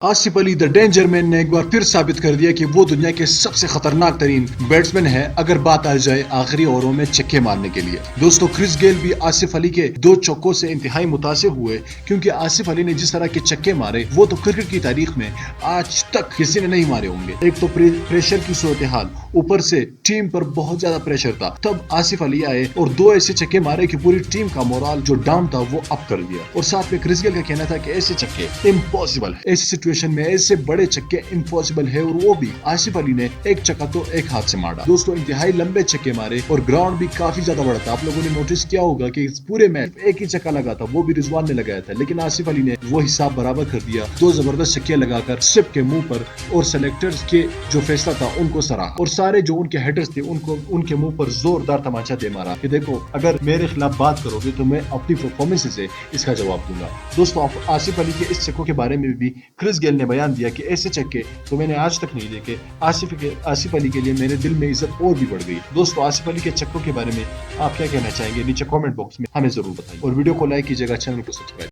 Asif Ali the danger man ने एक बार फिर साबित कर दिया कि वो दुनिया के सबसे खतरनाक तरीन बैट्समैन है अगर बात आ जाए आखिरी ओवरों में छक्के मारने के लिए। दोस्तों क्रिस गेल भी आसिफ अली के दो चौकों से इंतहाई मुतासिर हुए, क्योंकि आसिफ अली ने जिस तरह के छक्के मारे वो तो क्रिकेट की तारीख में आज तक किसी ने नहीं मारे होंगे। एक तो प्रेशर की सूरत हाल, ऊपर से टीम पर बहुत ज्यादा प्रेशर था, तब आसिफ अली आए और दो ऐसे छक्के मारे कि पूरी टीम का मोराल जो डाउन था वो अप कर दिया। और साथ में क्रिस गेल का कहना था कि ऐसे छक्के इम्पॉसिबल है, ऐसी सिचुएशन में ऐसे बड़े छक्के इम्पॉसिबल है, और वो भी आसिफ अली ने एक छक्का तो एक हाथ से मारा। दोस्तों इंतहाई लंबे छक्के मारे और ग्राउंड भी काफी ज्यादा बड़ा था। आप लोगों ने नोटिस किया होगा कि इस पूरे मैच एक ही छक्का लगा था, वो भी रिजवान ने लगाया था, लेकिन आसिफ अली ने वो हिसाब बराबर कर दिया, दो जबरदस्त छक्के लगाकर सिप के मुंह पर, और सेलेक्टर्स के जो फैसला था उनको सराहा, और सारे जो उनके हेटर्स थे उनको उनके मुंह पर जोरदार तमाचा दे मारा कि देखो अगर मेरे खिलाफ बात करोगे तो मैं अपनी परफॉर्मेंस से इसका जवाब दूंगा। दोस्तों आसिफ अली के इस छक्कों के बारे में भी क्रिस गेल ने बयान दिया कि ऐसे छक्के तो मैंने आज तक नहीं देखे। आसिफ अली के लिए मेरे दिल में इज्जत और भी बढ़ गई। दोस्तों आसिफ अली के छक्कों के बारे में आप क्या कहना चाहेंगे? नीचे कमेंट बॉक्स में हमें जरूर बताइए, और वीडियो को लाइक कीजिएगा, चैनल को सब्सक्राइब